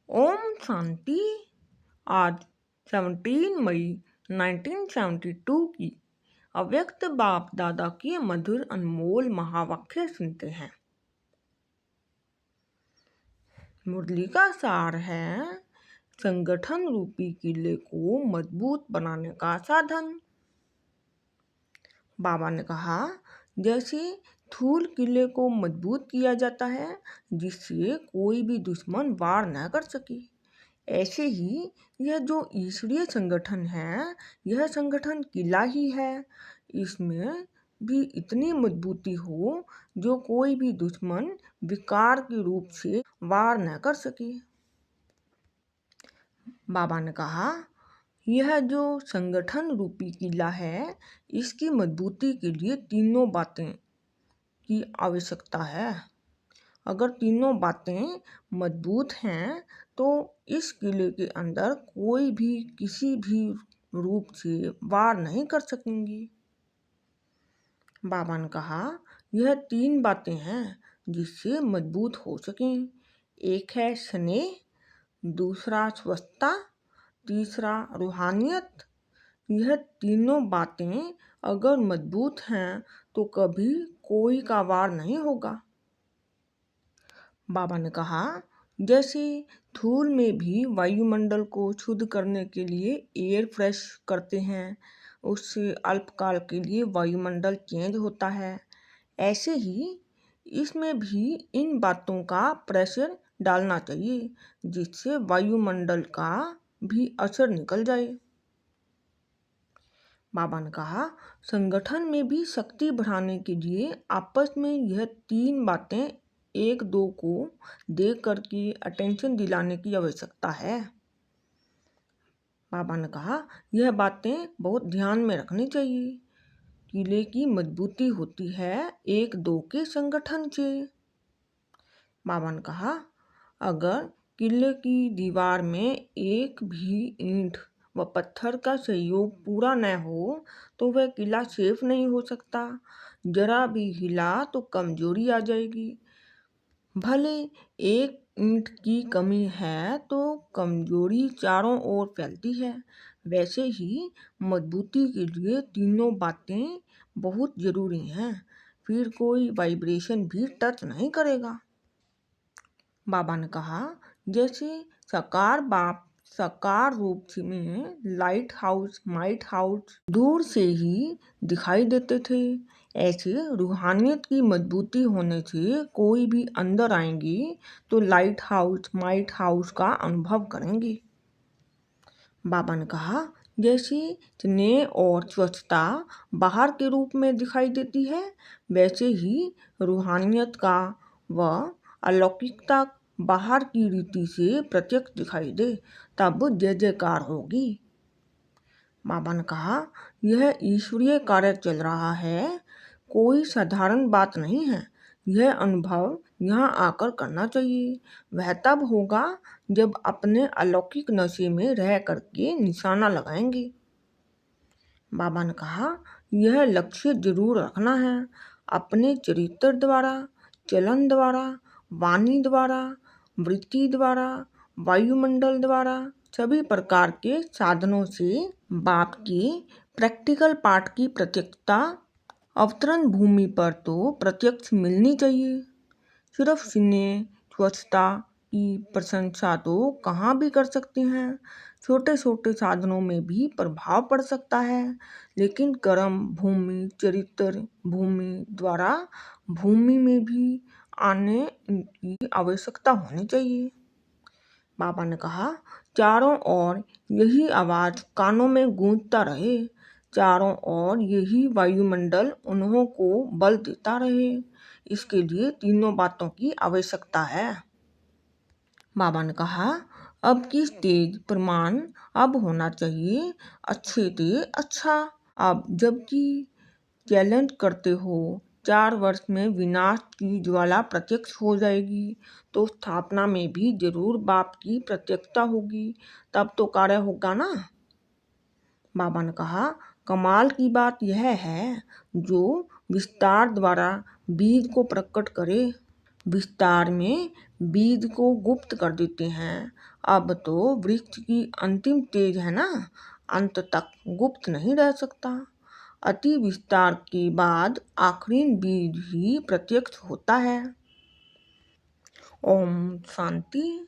ओम शांति। आज 17 मई 1972 की अव्यक्त बाप दादा की मधुर अनमोल महावाक्य सुनते हैं। मुरली का सार है संगठन रूपी किले को मजबूत बनाने का साधन। बाबा ने कहा, जैसे थूल किले को मजबूत किया जाता है जिससे कोई भी दुश्मन वार न कर सके, ऐसे ही यह जो ईश्वरीय संगठन है, यह संगठन किला ही है। इसमें भी इतनी मजबूती हो जो कोई भी दुश्मन विकार के रूप से वार न कर सके। बाबा ने कहा, यह जो संगठन रूपी किला है, इसकी मजबूती के लिए तीनों बातें की आवश्यकता है। अगर तीनों बातें मजबूत हैं तो इस किले के अंदर कोई भी किसी भी रूप से वार नहीं कर सकेंगी। बाबा ने कहा, यह तीन बातें हैं जिससे मजबूत हो सकें। एक है स्नेह, दूसरा स्वच्छता, तीसरा रूहानियत। यह तीनों बातें अगर मजबूत हैं तो कभी कोई का वार नहीं होगा। बाबा ने कहा, जैसे धूल में भी वायुमंडल को शुद्ध करने के लिए एयर फ्रेश करते हैं, उससे अल्पकाल के लिए वायुमंडल चेंज होता है, ऐसे ही इसमें भी इन बातों का प्रेशर डालना चाहिए जिससे वायुमंडल का भी असर निकल जाए। बाबा ने कहा, संगठन में भी शक्ति बढ़ाने के लिए आपस में यह तीन बातें एक दो को देख करके अटेंशन दिलाने की आवश्यकता है। बाबा ने कहा, यह बातें बहुत ध्यान में रखनी चाहिए। किले की मजबूती होती है एक दो के संगठन से। बाबा ने कहा, अगर किले की दीवार में एक भी ईंट व पत्थर का सहयोग पूरा न हो तो वह किला सेफ नहीं हो सकता। जरा भी हिला तो कमजोरी आ जाएगी। भले एक ईंट की कमी है तो कमजोरी चारों ओर फैलती है। वैसे ही मजबूती के लिए तीनों बातें बहुत जरूरी हैं, फिर कोई वाइब्रेशन भी टच नहीं करेगा। बाबा ने कहा, जैसे साकार रूप में लाइट हाउस माइट हाउस दूर से ही दिखाई देते थे, ऐसे रूहानियत की मजबूती होने से कोई भी अंदर आएंगे तो लाइट हाउस माइट हाउस का अनुभव करेंगे। बाबा ने कहा, जैसे स्नेह और स्वच्छता बाहर के रूप में दिखाई देती है, वैसे ही रूहानियत का व अलौकिकता बाहर की रीति से प्रत्यक्ष दिखाई दे, तब जय जयकार होगी। बाबा ने कहा, यह ईश्वरीय कार्य चल रहा है, कोई साधारण बात नहीं है। यह अनुभव यहाँ आकर करना चाहिए। वह तब होगा जब अपने अलौकिक नशे में रह करके निशाना लगाएंगे। बाबा ने कहा, यह लक्ष्य जरूर रखना है। अपने चरित्र द्वारा, चलन द्वारा, वाणी द्वारा, वृत्ति द्वारा, वायुमंडल द्वारा, सभी प्रकार के साधनों से बाप के प्रैक्टिकल पाठ की प्रत्यक्षता अवतरण भूमि पर तो प्रत्यक्ष मिलनी चाहिए। सिर्फ स्नेह स्वच्छता की प्रशंसा तो कहाँ भी कर सकते हैं। छोटे छोटे साधनों में भी प्रभाव पड़ सकता है, लेकिन कर्म भूमि चरित्र भूमि द्वारा भूमि में भी आने की आवश्यकता होनी चाहिए। बाबा ने कहा, चारों ओर यही आवाज कानों में गूंजता रहे, चारों ओर यही वायुमंडल उन्हों को बल देता रहे, इसके लिए तीनों बातों की आवश्यकता है। बाबा ने कहा, अब की स्टेज प्रमाण अब होना चाहिए अच्छे से अच्छा। अब जबकि चैलेंज करते हो 4 वर्ष में विनाश की ज्वाला प्रत्यक्ष हो जाएगी तो स्थापना में भी जरूर बाप की प्रत्यक्षता होगी, तब तो कार्य होगा ना। बाबा ने कहा, कमाल की बात यह है जो विस्तार द्वारा बीज को प्रकट करे। विस्तार में बीज को गुप्त कर देते हैं। अब तो वृक्ष की अंतिम तेज है ना, अंत तक गुप्त नहीं रह सकता। अति विस्तार के बाद आखिरी बीज ही प्रत्यक्ष होता है। ओम शांति।